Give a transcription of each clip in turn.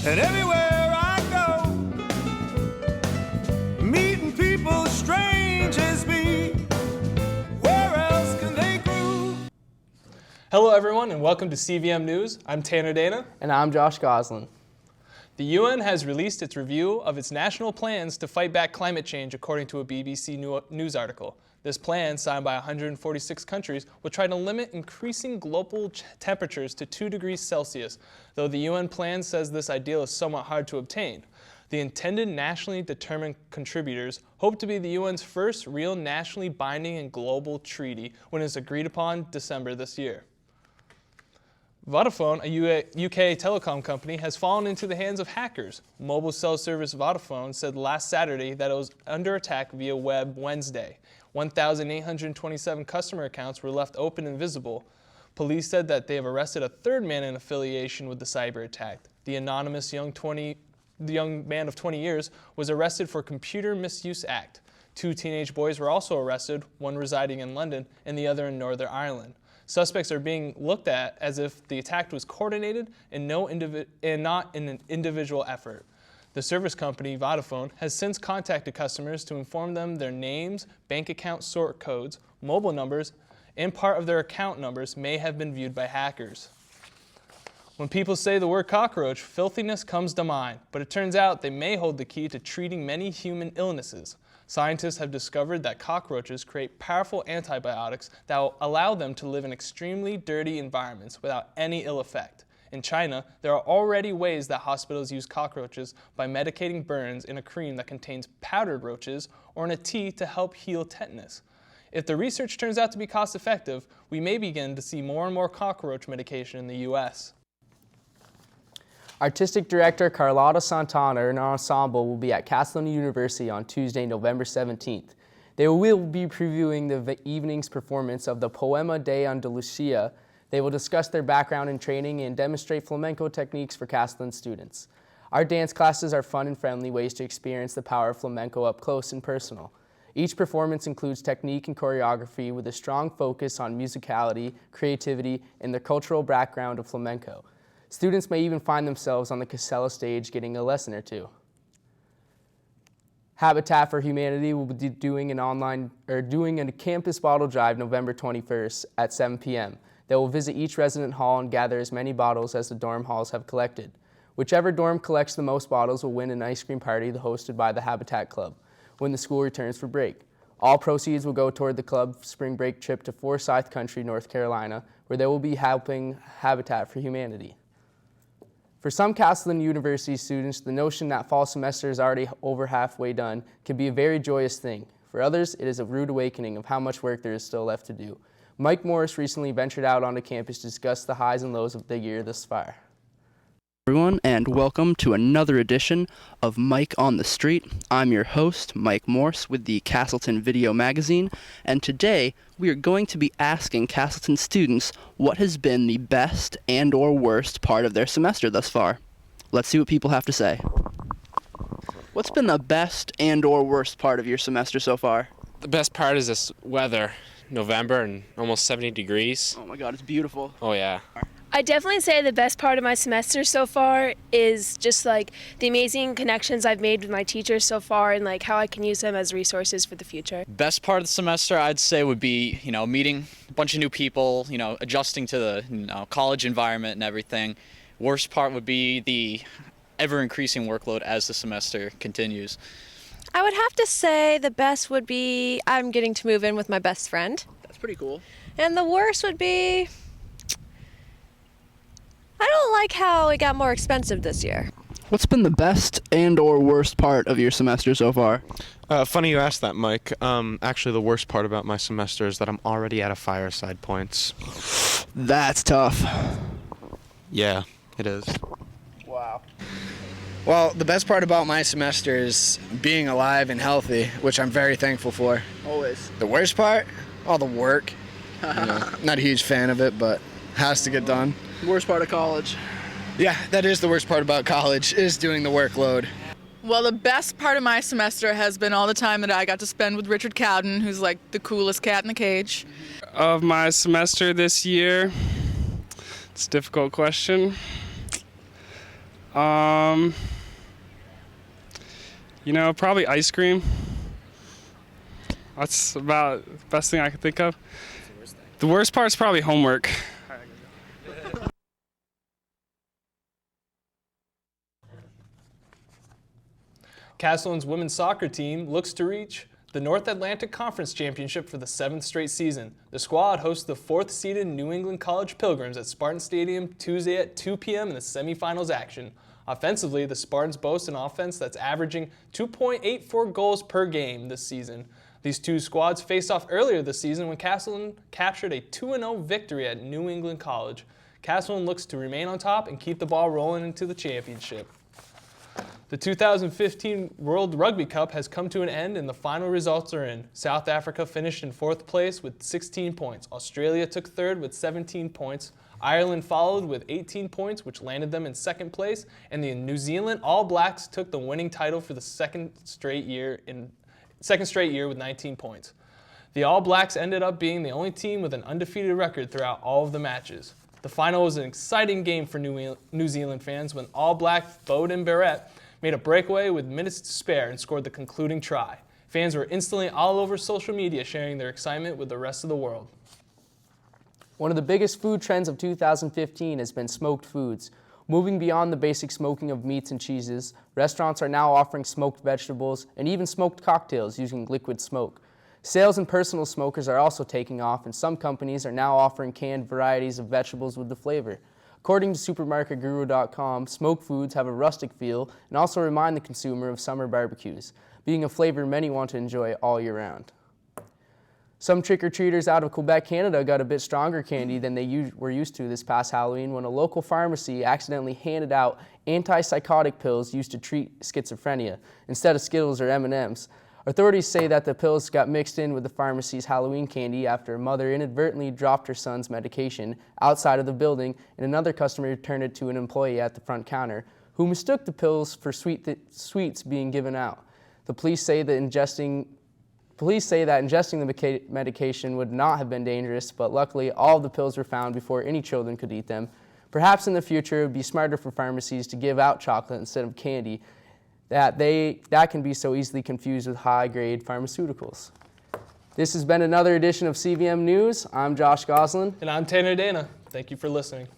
And everywhere I go, meeting people strange as me. Where else can they groove? Hello everyone and welcome to CVM News. I'm Tanner Dana. And I'm Josh Goslin. The UN has released its review of its national plans to fight back climate change according to a BBC News article. This plan, signed by 146 countries, will try to limit increasing global temperatures to 2 degrees Celsius, though the UN plan says this ideal is somewhat hard to obtain. The intended nationally determined contributors hope to be the UN's first real nationally binding and global treaty when it is agreed upon December this year. Vodafone, a UK telecom company, has fallen into the hands of hackers. Mobile cell service Vodafone said last Saturday that it was under attack via web Wednesday. 1,827 customer accounts were left open and visible. Police said that they have arrested a third man in affiliation with the cyber attack. The anonymous young man of 20 years was arrested for Computer Misuse Act. 2 teenage boys were also arrested, one residing in London and the other in Northern Ireland. Suspects are being looked at as if the attack was coordinated and not in an individual effort. The service company, Vodafone, has since contacted customers to inform them their names, bank account sort codes, mobile numbers, and part of their account numbers may have been viewed by hackers. When people say the word cockroach, filthiness comes to mind, but it turns out they may hold the key to treating many human illnesses. Scientists have discovered that cockroaches create powerful antibiotics that will allow them to live in extremely dirty environments without any ill effect. In China, there are already ways that hospitals use cockroaches by medicating burns in a cream that contains powdered roaches or in a tea to help heal tetanus. If the research turns out to be cost-effective, we may begin to see more and more cockroach medication in the U.S. Artistic director Carlotta Santana and her ensemble will be at Castleton University on Tuesday, November 17th. They will be previewing the evening's performance of the Poema de Andalucia. They will discuss their background in training and demonstrate flamenco techniques for Castleton students. Our dance classes are fun and friendly ways to experience the power of flamenco up close and personal. Each performance includes technique and choreography with a strong focus on musicality, creativity, and the cultural background of flamenco. Students may even find themselves on the Casella stage getting a lesson or two. Habitat for Humanity will be doing a campus bottle drive November 21st at 7 p.m. They will visit each resident hall and gather as many bottles as the dorm halls have collected. Whichever dorm collects the most bottles will win an ice cream party hosted by the Habitat Club when the school returns for break. All proceeds will go toward the club's spring break trip to Forsyth Country, North Carolina, where they will be helping Habitat for Humanity. For some Castleton University students, the notion that fall semester is already over halfway done can be a very joyous thing. For others, it is a rude awakening of how much work there is still left to do. Mike Morris recently ventured out onto campus to discuss the highs and lows of the year thus far. Everyone, and welcome to another edition of Mike on the Street. I'm your host, Mike Morse, with the Castleton Video Magazine, and today we are going to be asking Castleton students what has been the best and or worst part of their semester thus far. Let's see what people have to say. What's been the best and or worst part of your semester so far? The best part is this weather. November and almost 70 degrees. Oh my god, it's beautiful. Oh yeah. I definitely say the best part of my semester so far is just like the amazing connections I've made with my teachers so far and like how I can use them as resources for the future. Best part of the semester I'd say would be, meeting a bunch of new people, adjusting to the college environment and everything. Worst part would be the ever-increasing workload as the semester continues. I would have to say the best would be I'm getting to move in with my best friend. That's pretty cool. And the worst would be I don't like how it got more expensive this year. What's been the best and or worst part of your semester so far? Funny you asked that, Mike. Actually, the worst part about my semester is that I'm already at a fireside points. That's tough. Yeah, it is. Wow. Well, the best part about my semester is being alive and healthy, which I'm very thankful for. Always. The worst part? All the work. Not a huge fan of it, but has to get done. Worst part of college. Yeah, that is the worst part about college, is doing the workload. Well, the best part of my semester has been all the time that I got to spend with Richard Cowden, who's like the coolest cat in the cage. Of my semester this year, it's a difficult question. Probably ice cream. That's about the best thing I can think of. The worst part's probably homework. Castleton's women's soccer team looks to reach the North Atlantic Conference Championship for the 7th straight season. The squad hosts the 4th-seeded New England College Pilgrims at Spartan Stadium Tuesday at 2 p.m. in the semifinals action. Offensively, the Spartans boast an offense that's averaging 2.84 goals per game this season. These two squads faced off earlier this season when Castleton captured a 2-0 victory at New England College. Castleton looks to remain on top and keep the ball rolling into the championship. The 2015 World Rugby Cup has come to an end and the final results are in. South Africa finished in 4th place with 16 points. Australia took 3rd with 17 points. Ireland followed with 18 points, which landed them in 2nd place. And the New Zealand All Blacks took the winning title for the second straight year with 19 points. The All Blacks ended up being the only team with an undefeated record throughout all of the matches. The final was an exciting game for New Zealand fans when All Black Beauden Barrett made a breakaway with minutes to spare and scored the concluding try. Fans were instantly all over social media sharing their excitement with the rest of the world. One of the biggest food trends of 2015 has been smoked foods. Moving beyond the basic smoking of meats and cheeses, restaurants are now offering smoked vegetables and even smoked cocktails using liquid smoke. Sales in personal smokers are also taking off, and some companies are now offering canned varieties of vegetables with the flavor. According to supermarketguru.com, smoked foods have a rustic feel and also remind the consumer of summer barbecues, being a flavor many want to enjoy all year round. Some trick-or-treaters out of Quebec, Canada got a bit stronger candy than they were used to this past Halloween when a local pharmacy accidentally handed out antipsychotic pills used to treat schizophrenia instead of Skittles or M&Ms. Authorities say that the pills got mixed in with the pharmacy's Halloween candy after a mother inadvertently dropped her son's medication outside of the building and another customer returned it to an employee at the front counter who mistook the pills for sweets being given out. The police say that ingesting the medication would not have been dangerous, but luckily all of the pills were found before any children could eat them. Perhaps in the future it would be smarter for pharmacies to give out chocolate instead of candy, that can be so easily confused with high-grade pharmaceuticals. This has been another edition of CVM News. I'm Josh Goslin. And I'm Tanner Dana. Thank you for listening.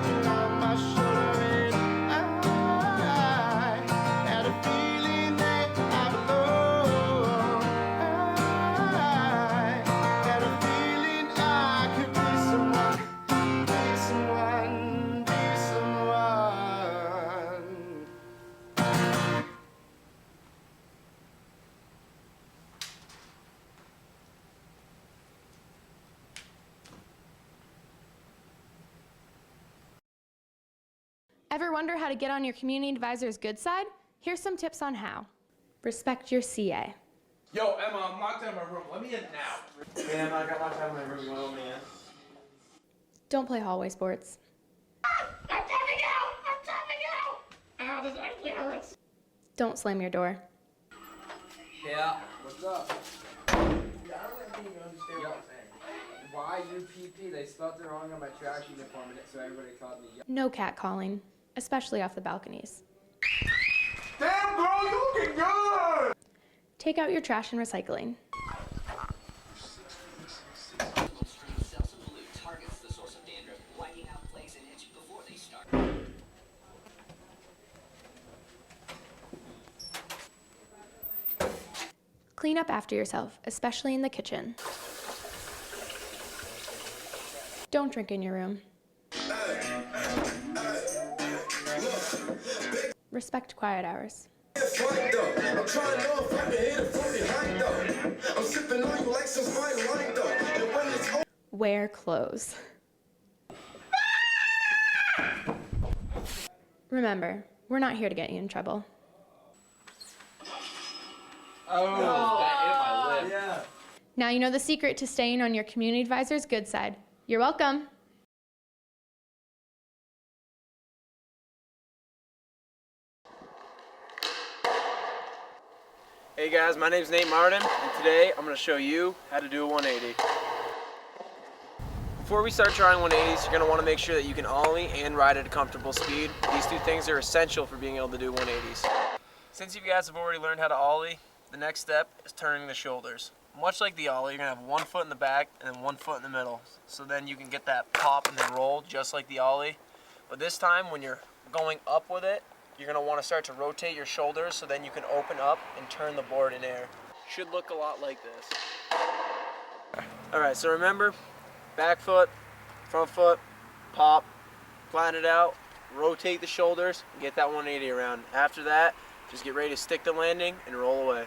tapping on my shoulder, and I had a feeling that I belong. I had a feeling I could be someone, be someone, be someone. Ever wonder how to get on your community advisor's good side? Here's some tips on how. Respect your CA. Yo, Emma, I'm locked out of my room. Let me in now. Hey, Emma, I got locked out of my room. You want to let me in? Don't play hallway sports. I'm coming out! I'm coming out! Ow, this actually hurts. Don't slam your door. Yeah, what's up? I don't think you understand what I'm saying. Why UPP? They spelled it wrong on my trash uniform, and so everybody called me. No catcalling, especially off the balconies. Damn, girl, you looking good! Take out your trash and recycling. Clean up after yourself, especially in the kitchen. Don't drink in your room. Respect quiet hours. Wear clothes. Remember, we're not here to get you in trouble. Oh, that hit my lip. Yeah. Now you know the secret to staying on your community advisor's good side. You're welcome. Hey guys, my name's Nate Martin, and today I'm going to show you how to do a 180. Before we start trying 180s, you're going to want to make sure that you can ollie and ride at a comfortable speed. These two things are essential for being able to do 180s. Since you guys have already learned how to ollie, the next step is turning the shoulders. Much like the ollie, you're going to have one foot in the back and then one foot in the middle. So then you can get that pop and then roll just like the ollie. But this time when you're going up with it, you're going to want to start to rotate your shoulders so then you can open up and turn the board in air. Should look a lot like this. Alright, so remember, back foot, front foot, pop, flatten it out, rotate the shoulders, and get that 180 around. After that, just get ready to stick the landing and roll away.